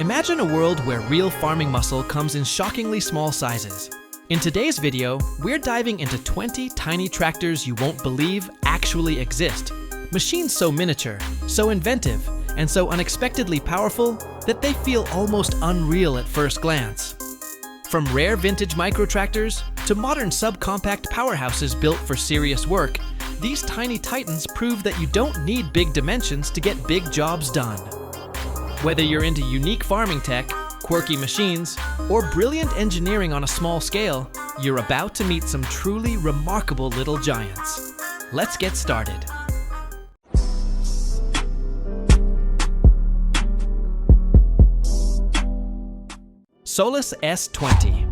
Imagine a world where real farming muscle comes in shockingly small sizes. In today's video, we're diving into 20 tiny tractors you won't believe actually exist. Machines so miniature, so inventive, and so unexpectedly powerful that they feel almost unreal at first glance. From rare vintage microtractors to modern subcompact powerhouses built for serious work, these tiny titans prove that you don't need big dimensions to get big jobs done. Whether you're into unique farming tech, quirky machines, or brilliant engineering on a small scale, you're about to meet some truly remarkable little giants. Let's get started. Solis S20.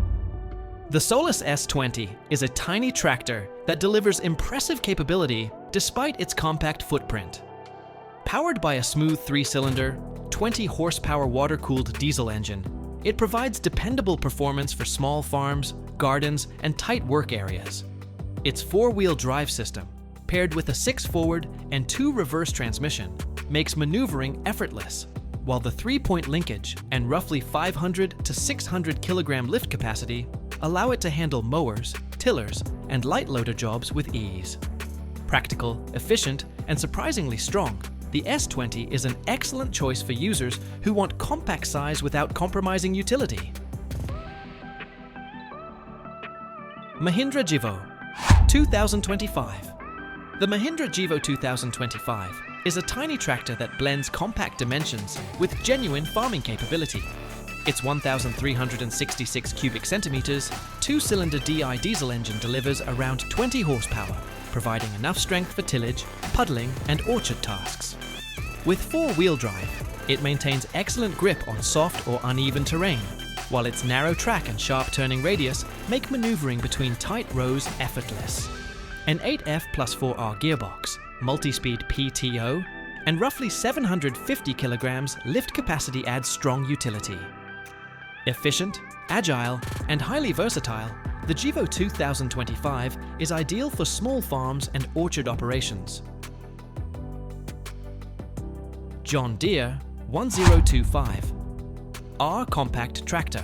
The Solis S20 is a tiny tractor that delivers impressive capability despite its compact footprint. Powered by a smooth 3-cylinder, 20 horsepower water-cooled diesel engine, it provides dependable performance for small farms, gardens, and tight work areas. Its 4-wheel drive system, paired with a 6-forward and 2-reverse transmission, makes maneuvering effortless, while the 3-point linkage and roughly 500 to 600 kilogram lift capacity allow it to handle mowers, tillers, and light loader jobs with ease. Practical, efficient, and surprisingly strong, the S20 is an excellent choice for users who want compact size without compromising utility. Mahindra Jivo 2025. The Mahindra Jivo 2025 is a tiny tractor that blends compact dimensions with genuine farming capability. Its 1,366 cubic centimeters, 2-cylinder DI diesel engine delivers around 20 horsepower, providing enough strength for tillage, puddling, and orchard tasks. With 4-wheel drive, it maintains excellent grip on soft or uneven terrain, while its narrow track and sharp turning radius make maneuvering between tight rows effortless. An 8F plus 4R gearbox, multi-speed PTO, and roughly 750 kilograms lift capacity adds strong utility. Efficient, agile, and highly versatile, the Jivo 2025 is ideal for small farms and orchard operations. John Deere 1025 R compact tractor.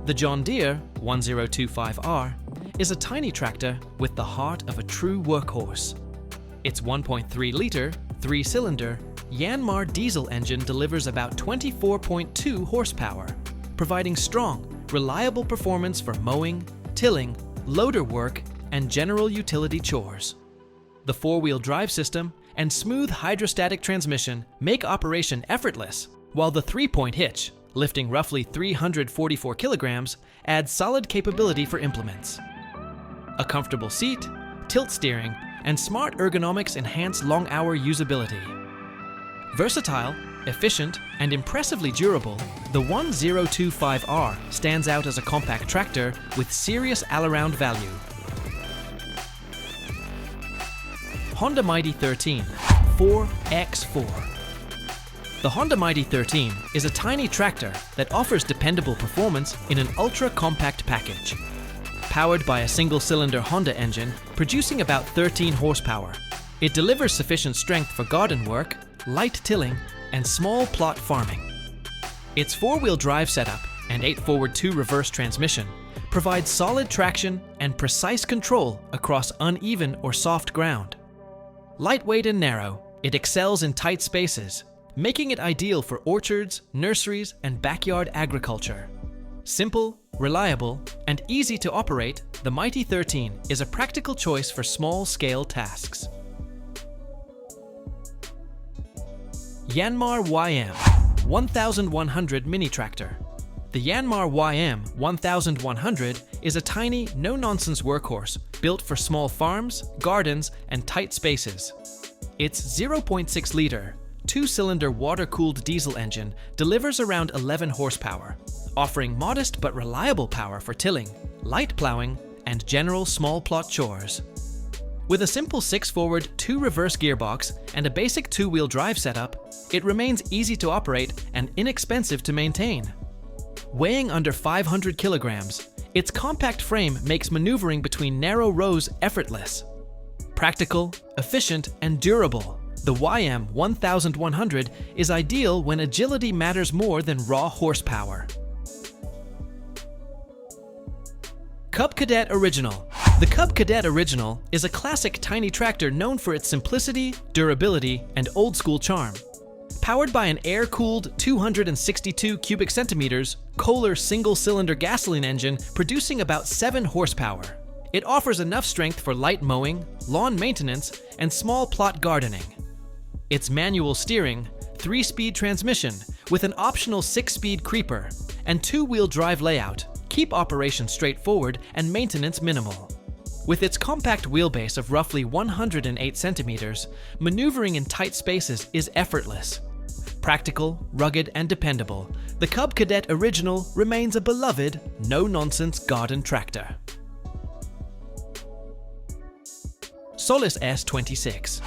The John Deere 1025R is a tiny tractor with the heart of a true workhorse. Its 1.3-liter, 3-cylinder Yanmar diesel engine delivers about 24.2 horsepower, providing strong, reliable performance for mowing, tilling, loader work, and general utility chores. The 4-wheel drive system and smooth hydrostatic transmission make operation effortless, while the 3-point hitch, lifting roughly 344 kilograms, adds solid capability for implements. A comfortable seat, tilt steering, and smart ergonomics enhance long-hour usability. Versatile, efficient, and impressively durable, the 1025R stands out as a compact tractor with serious all-around value. Honda Mighty 13 4x4. The Honda Mighty 13 is a tiny tractor that offers dependable performance in an ultra-compact package. Powered by a single-cylinder Honda engine producing about 13 horsepower, it delivers sufficient strength for garden work, light tilling, and small plot farming. Its 4-wheel drive setup and 8-forward 2-reverse transmission provides solid traction and precise control across uneven or soft ground. Lightweight and narrow, it excels in tight spaces, making it ideal for orchards, nurseries, and backyard agriculture. Simple, reliable, and easy to operate, the Mighty 13 is a practical choice for small-scale tasks. Yanmar YM 1100 mini tractor. The Yanmar YM 1100 is a tiny, no-nonsense workhorse built for small farms, gardens, and tight spaces. Its 0.6-liter, 2-cylinder water-cooled diesel engine delivers around 11 horsepower, offering modest but reliable power for tilling, light plowing, and general small plot chores. With a simple 6-forward, 2-reverse gearbox and a basic 2-wheel drive setup, it remains easy to operate and inexpensive to maintain. Weighing under 500 kilograms, its compact frame makes maneuvering between narrow rows effortless. Practical, efficient, and durable, the YM 1100 is ideal when agility matters more than raw horsepower. Cub Cadet Original. The Cub Cadet Original is a classic tiny tractor known for its simplicity, durability, and old-school charm. Powered by an air-cooled 262 cubic centimeters Kohler single-cylinder gasoline engine producing about 7 horsepower. It offers enough strength for light mowing, lawn maintenance, and small plot gardening. Its manual steering, 3-speed transmission with an optional 6-speed creeper, and 2-wheel drive layout keep operation straightforward and maintenance minimal. With its compact wheelbase of roughly 108 centimeters, maneuvering in tight spaces is effortless. Practical, rugged, and dependable, the Cub Cadet Original remains a beloved, no-nonsense garden tractor. Solis S26.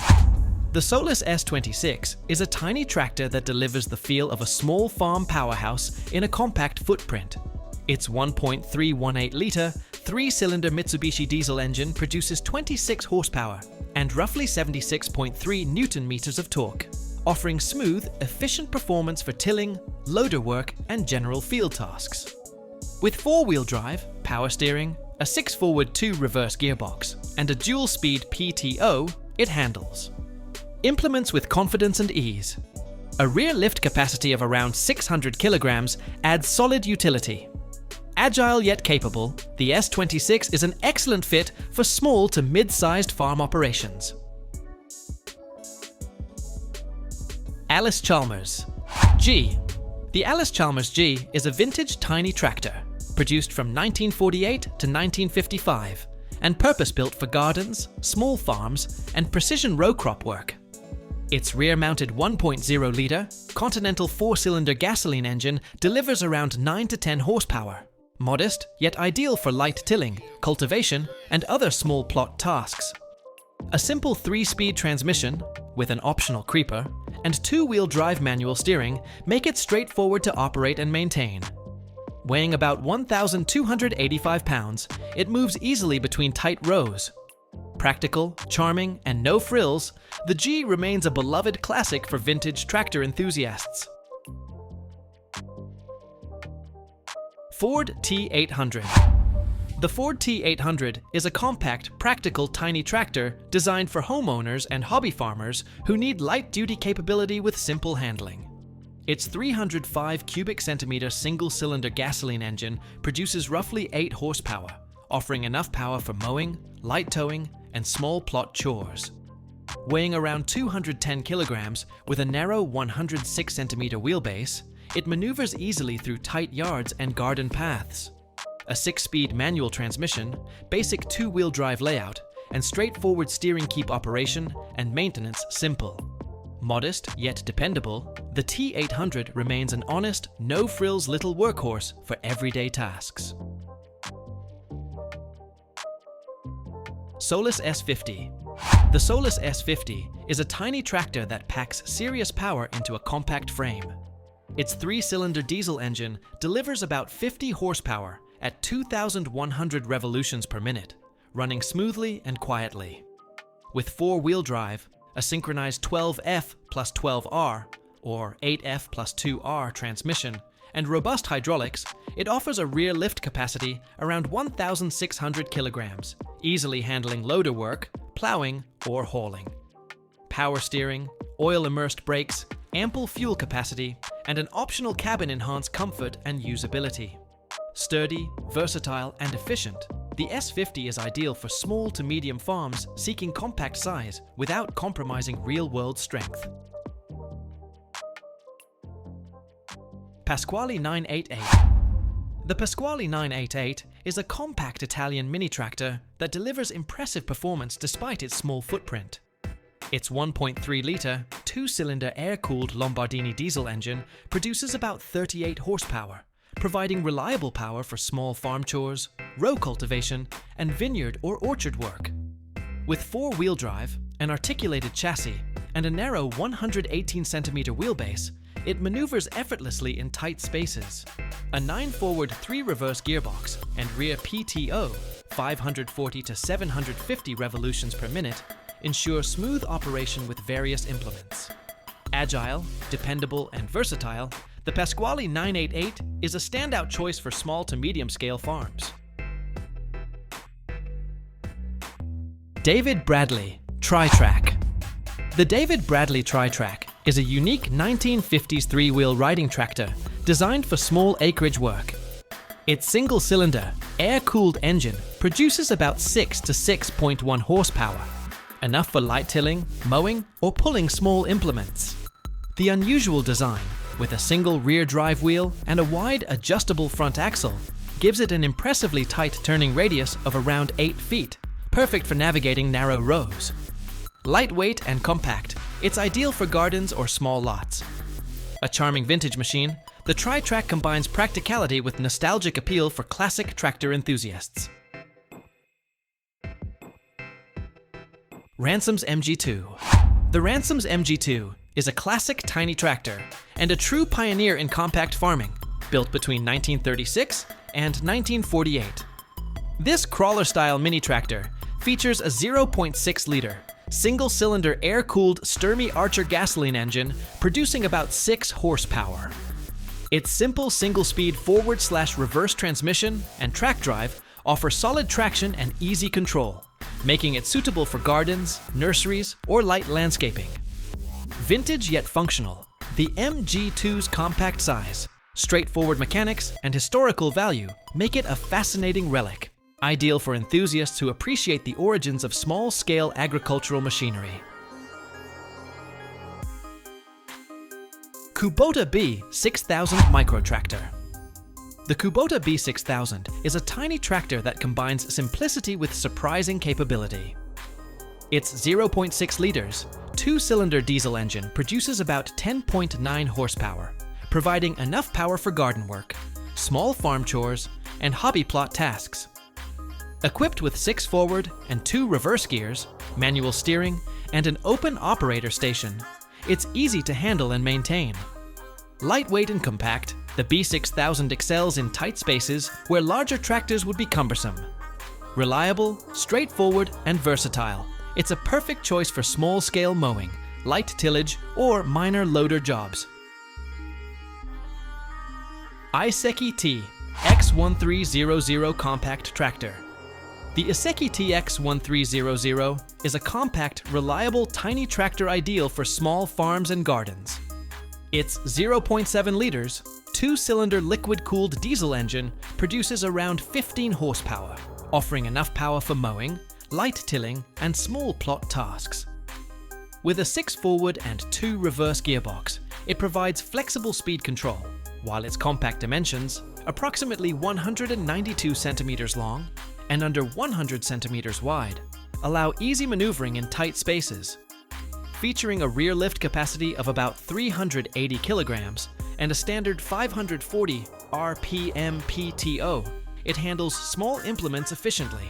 The Solis S26 is a tiny tractor that delivers the feel of a small farm powerhouse in a compact footprint. Its 1.318-liter, 3-cylinder Mitsubishi diesel engine produces 26 horsepower and roughly 76.3 Newton-meters of torque, offering smooth, efficient performance for tilling, loader work, and general field tasks. With 4-wheel drive, power steering, a 6-forward 2-reverse gearbox, and a dual-speed PTO, it handles. Implements with confidence and ease. A rear lift capacity of around 600 kilograms adds solid utility. Agile yet capable, the S26 is an excellent fit for small to mid-sized farm operations. Allis Chalmers G. The Allis Chalmers G is a vintage tiny tractor, produced from 1948 to 1955, and purpose-built for gardens, small farms, and precision row crop work. Its rear-mounted 1.0-liter Continental 4-cylinder gasoline engine delivers around 9 to 10 horsepower. Modest, yet ideal for light tilling, cultivation, and other small plot tasks. A simple 3-speed transmission, with an optional creeper, and 2-wheel drive manual steering make it straightforward to operate and maintain. Weighing about 1,285 pounds, it moves easily between tight rows. Practical, charming, and no frills, the G remains a beloved classic for vintage tractor enthusiasts. Ford T800. The Ford T800 is a compact, practical tiny tractor designed for homeowners and hobby farmers who need light-duty capability with simple handling. Its 305 cubic centimeter single-cylinder gasoline engine produces roughly 8 horsepower, offering enough power for mowing, light towing, and small plot chores. Weighing around 210 kilograms with a narrow 106 centimeter wheelbase, it maneuvers easily through tight yards and garden paths. A 6-speed manual transmission, basic 2-wheel drive layout, and straightforward steering keep operation and maintenance simple. Modest yet dependable, the T800 remains an honest, no-frills little workhorse for everyday tasks. Solus S50. The Solus S50 is a tiny tractor that packs serious power into a compact frame. Its 3-cylinder diesel engine delivers about 50 horsepower at 2,100 revolutions per minute, running smoothly and quietly. With 4-wheel drive, a synchronized 12F plus 12R, or 8F plus 2R transmission, and robust hydraulics, it offers a rear lift capacity around 1,600 kilograms, easily handling loader work, plowing, or hauling. Power steering, oil-immersed brakes, ample fuel capacity, and an optional cabin-enhanced comfort and usability. Sturdy, versatile, and efficient, the S50 is ideal for small to medium farms seeking compact size without compromising real-world strength. Pasquali 988. The Pasquali 988 is a compact Italian mini-tractor that delivers impressive performance despite its small footprint. Its 1.3-liter, 2-cylinder air-cooled Lombardini diesel engine produces about 38 horsepower, providing reliable power for small farm chores, row cultivation, and vineyard or orchard work. With 4-wheel drive, an articulated chassis, and a narrow 118-centimeter wheelbase, it maneuvers effortlessly in tight spaces. A 9-forward 3-reverse gearbox and rear PTO, 540 to 750 revolutions per minute, ensure smooth operation with various implements. Agile, dependable, and versatile, the Pasquali 988 is a standout choice for small to medium-scale farms. David Bradley Tri-Track. The David Bradley Tri-Track is a unique 1950s three-wheel riding tractor designed for small acreage work. Its single-cylinder, air-cooled engine produces about 6 to 6.1 horsepower, enough for light tilling, mowing, or pulling small implements. The unusual design, with a single rear drive wheel and a wide adjustable front axle, gives it an impressively tight turning radius of around 8 feet, perfect for navigating narrow rows. Lightweight and compact, it's ideal for gardens or small lots. A charming vintage machine, the Tri-Track combines practicality with nostalgic appeal for classic tractor enthusiasts. Ransomes MG2. The Ransomes MG2 is a classic tiny tractor and a true pioneer in compact farming, built between 1936 and 1948. This crawler-style mini-tractor features a 0.6-liter, single-cylinder air-cooled Sturmey Archer gasoline engine producing about 6 horsepower. Its simple single-speed forward/reverse transmission and track drive offer solid traction and easy control, making it suitable for gardens, nurseries, or light landscaping. Vintage yet functional, the MG2's compact size, straightforward mechanics, and historical value make it a fascinating relic, ideal for enthusiasts who appreciate the origins of small-scale agricultural machinery. Kubota B6000 microtractor. The Kubota B6000 is a tiny tractor that combines simplicity with surprising capability. Its 0.6 liters, 2-cylinder diesel engine produces about 10.9 horsepower, providing enough power for garden work, small farm chores, and hobby plot tasks. Equipped with 6 forward and 2 reverse gears, manual steering, and an open operator station, it's easy to handle and maintain. Lightweight and compact, the B6000 excels in tight spaces where larger tractors would be cumbersome. Reliable, straightforward, and versatile, it's a perfect choice for small-scale mowing, light tillage, or minor loader jobs. Iseki TX130 compact tractor. The Iseki TX130 is a compact, reliable, tiny tractor ideal for small farms and gardens. Its 0.7 liters, 2-cylinder liquid-cooled diesel engine produces around 15 horsepower, offering enough power for mowing, light tilling, and small plot tasks. With a 6 forward and 2 reverse gearbox, it provides flexible speed control, while its compact dimensions, approximately 192 centimeters long and under 100 centimeters wide, allow easy maneuvering in tight spaces. Featuring a rear lift capacity of about 380 kilograms and a standard 540 RPM PTO, it handles small implements efficiently.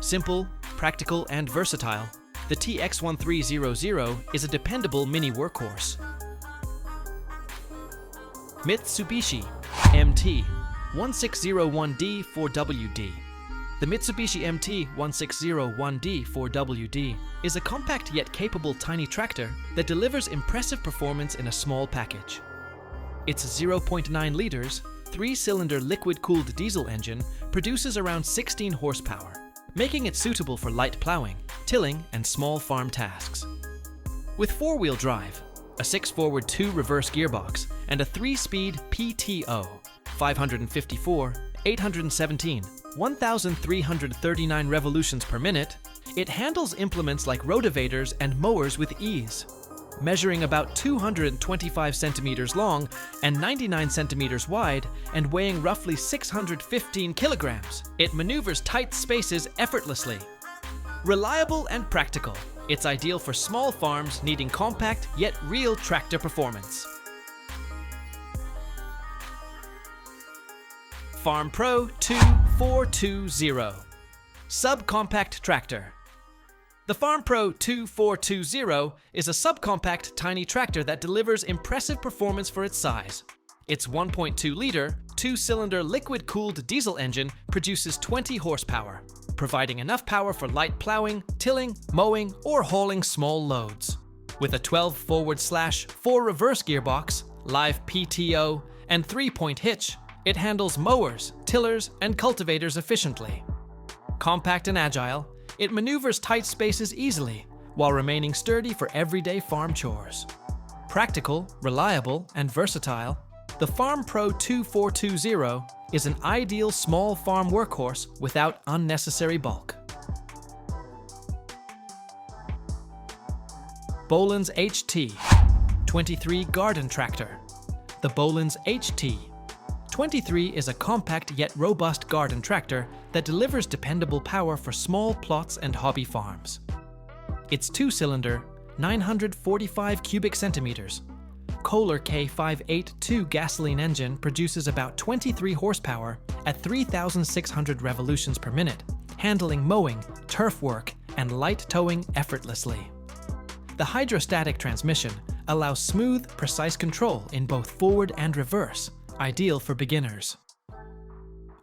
Simple, practical, and versatile, the TX130 is a dependable mini workhorse. Mitsubishi MT 1601D 4WD. The Mitsubishi MT 1601D 4WD is a compact yet capable tiny tractor that delivers impressive performance in a small package. Its 0.9 liters, 3-cylinder liquid-cooled diesel engine produces around 16 horsepower, making it suitable for light plowing, tilling, and small farm tasks. With 4-wheel drive, a 6 forward 2 reverse gearbox, and a 3-speed PTO, 554, 817, 1,339 revolutions per minute, it handles implements like rotavators and mowers with ease. Measuring about 225 centimeters long and 99 centimeters wide and weighing roughly 615 kilograms, it maneuvers tight spaces effortlessly. Reliable and practical, it's ideal for small farms needing compact yet real tractor performance. FarmPro 2420 Subcompact Tractor. The FarmPro 2420 is a subcompact tiny tractor that delivers impressive performance for its size. Its 1.2-liter, two-cylinder liquid-cooled diesel engine produces 20 horsepower, providing enough power for light plowing, tilling, mowing, or hauling small loads. With a 12 forward/4 reverse gearbox, live PTO, and 3-point hitch, it handles mowers, tillers, and cultivators efficiently. Compact and agile, it maneuvers tight spaces easily, while remaining sturdy for everyday farm chores. Practical, reliable, and versatile, the FarmPro 2420 is an ideal small farm workhorse without unnecessary bulk. Bolens HT23 Garden Tractor. The Bolens HT23 is a compact yet robust garden tractor that delivers dependable power for small plots and hobby farms. Its two-cylinder, 945 cubic centimeters, Kohler K582 gasoline engine produces about 23 horsepower at 3,600 revolutions per minute, handling mowing, turf work, and light towing effortlessly. The hydrostatic transmission allows smooth, precise control in both forward and reverse, ideal for beginners.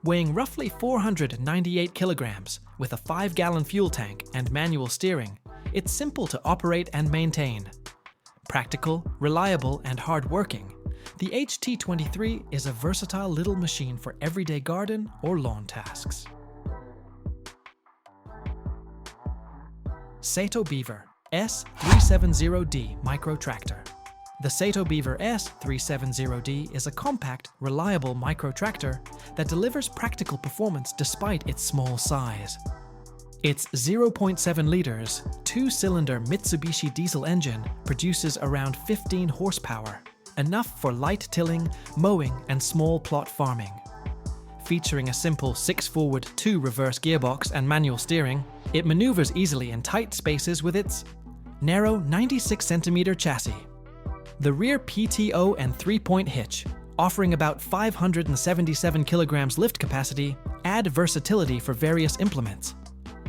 Weighing roughly 498 kilograms with a 5-gallon fuel tank and manual steering, it's simple to operate and maintain. Practical, reliable, and hard-working, the HT23 is a versatile little machine for everyday garden or lawn tasks. Sato Beaver S370D microtractor. The Sato Beaver S370D is a compact, reliable microtractor that delivers practical performance despite its small size. Its 0.7 liters, two-cylinder Mitsubishi diesel engine produces around 15 horsepower, enough for light tilling, mowing, and small plot farming. Featuring a simple 6 forward, 2 reverse gearbox and manual steering, it maneuvers easily in tight spaces with its narrow 96 centimeter chassis. The rear PTO and 3-point hitch, offering about 577 kilograms lift capacity, add versatility for various implements.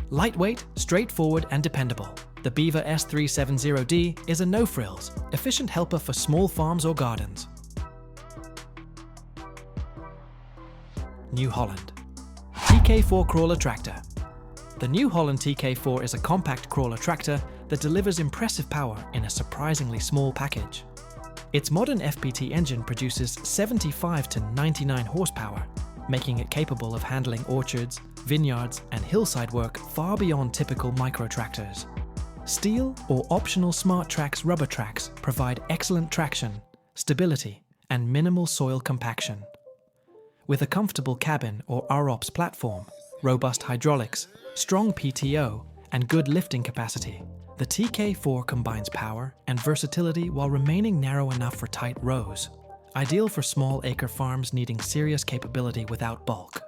Lightweight, straightforward, and dependable, the Beaver S370D is a no-frills, efficient helper for small farms or gardens. New Holland TK4 crawler tractor. The New Holland TK4 is a compact crawler tractor that delivers impressive power in a surprisingly small package. Its modern FPT engine produces 75 to 99 horsepower, making it capable of handling orchards, vineyards, and hillside work far beyond typical microtractors. Steel or optional Smart Trax rubber tracks provide excellent traction, stability, and minimal soil compaction. With a comfortable cabin or ROPS platform, robust hydraulics, strong PTO, and good lifting capacity, the TK4 combines power and versatility while remaining narrow enough for tight rows, ideal for small acre farms needing serious capability without bulk.